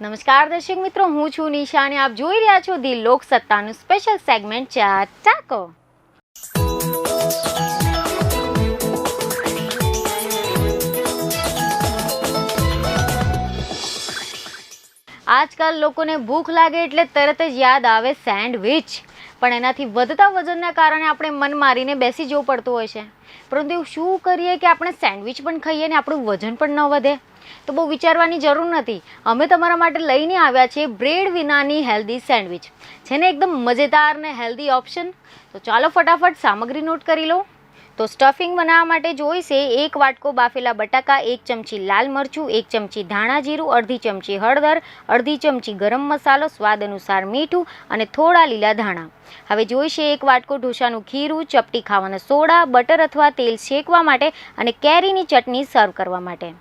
નમસ્કાર દર્શક મિત્રો, હું છું નિશા અને આપ જોઈ રહ્યા છો ધી લોકસત્તાનું સ્પેશિયલ સેગમેન્ટ ચાટાકો. આજકાલ લોકોને ભૂખ લાગે એટલે તરત જ યાદ આવે સેન્ડવિચ. પણ એનાથી વધતા વજનના કારણે આપણે મન મારીને બેસી જવું પડતું હોય છે. પરંતુ એવું શું કરીએ કે આપણે સેન્ડવિચ પણ ખાઈએ ને આપણું વજન પણ ન વધે? તો બહુ વિચારવાની જરૂર નથી. અમે તમારા માટે લઈને આવ્યા છીએ બ્રેડ વિનાની હેલ્ધી સેન્ડવિચ. છે ને એકદમ મજેદાર ને હેલ્ધી ઓપ્શન. તો ચાલો ફટાફટ સામગ્રી નોટ કરી લો. તો સ્ટફિંગ બનાવવા માટે જોઈશે 1 વાટકો બાફેલા બટાકા, 1 ચમચી લાલ મરચું, 1 ચમચી ધાણા જીરું, અડધી ચમચી હળદર, અડધી ચમચી ગરમ મસાલો, સ્વાદ અનુસાર મીઠું અને થોડા લીલા ધાણા. હવે જોઈશે 1 વાટકો ઢોસાનું ખીરું, ચપટી ખાવાના સોડા, બટર અથવા તેલ શેકવા માટે અને કેરીની ચટણી સર્વ કરવા માટે.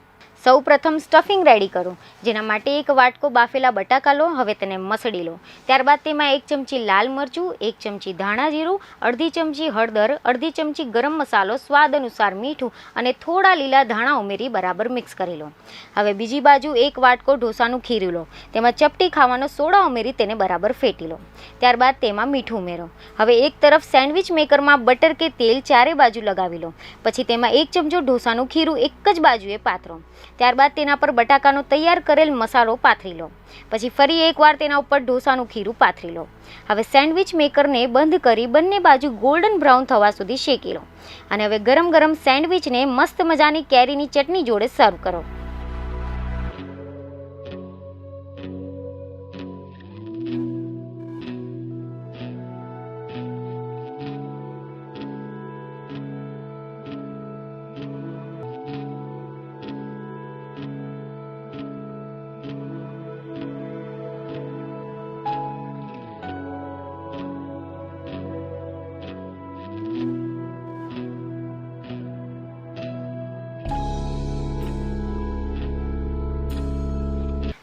સૌ પ્રથમ સ્ટફિંગ રેડી કરો. જેના માટે 1 વાટકો બાફેલા બટાકા લો. હવે તેને મસળી લો. ત્યારબાદ તેમાં 1 ચમચી લાલ મરચું, 1 ચમચી ધાણા જીરું, અડધી ચમચી હળદર, અડધી ચમચી ગરમ મસાલો, સ્વાદ અનુસાર મીઠું અને થોડા લીલા ધાણા ઉમેરી બરાબર મિક્સ કરી લો. હવે બીજી બાજુ 1 વાટકો ઢોસાનું ખીરું લો. તેમાં ચપટી ખાવાનો સોડા ઉમેરી તેને બરાબર ફેટી લો. ત્યારબાદ તેમાં મીઠું ઉમેરો. હવે એક તરફ સેન્ડવિચ મેકરમાં બટર કે તેલ ચારે બાજુ લગાવી લો. પછી તેમાં 1 ચમચો ઢોસાનું ખીરું એક જ બાજુએ પાથરો. ત્યારબાદ તેના પર બટાકાનો તૈયાર કરેલ મસાલો પાથરી લો. પછી ફરી એકવાર તેના ઉપર ઢોસાનું ખીરું પાથરી લો. હવે સેન્ડવિચ મેકરને બંધ કરી બંને બાજુ ગોલ્ડન બ્રાઉન થવા સુધી શેકી લો. અને હવે ગરમ ગરમ સેન્ડવિચને મસ્ત મજાની કેરીની ચટણી જોડે સર્વ કરો.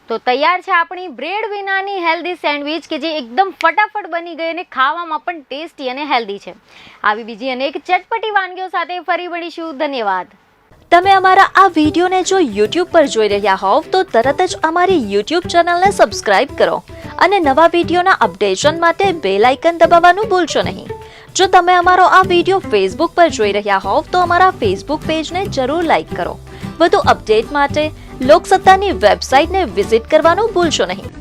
તો તૈયાર છે આપણી બ્રેડ વિનાની હેલ્ધી સેન્ડવિચ કે જે એકદમ ફટાફટ બની ગઈ અને ખાવામાં પણ ટેસ્ટી અને હેલ્ધી છે. આવી બીજી અનેક ચટપટી વાનગીઓ સાથે ફરી મળીશું. ધન્યવાદ. તમે અમારા આ વિડીયોને જો YouTube પર જોઈ રહ્યા હોવ તો તરત જ અમારી YouTube ચેનલને સબસ્ક્રાઇબ કરો અને નવા વિડીયોના અપડેશન માટે બેલ આઇકન દબાવવાનું ભૂલશો નહીં. જો તમે અમારો આ વિડીયો Facebook પર જોઈ રહ્યા હોવ તો અમારા Facebook પેજને જરૂર લાઇક કરો. વધુ અપડેટ માટે લોકસત્તાની વેબસાઇટને વિઝિટ કરવાનું ભૂલશો નહીં.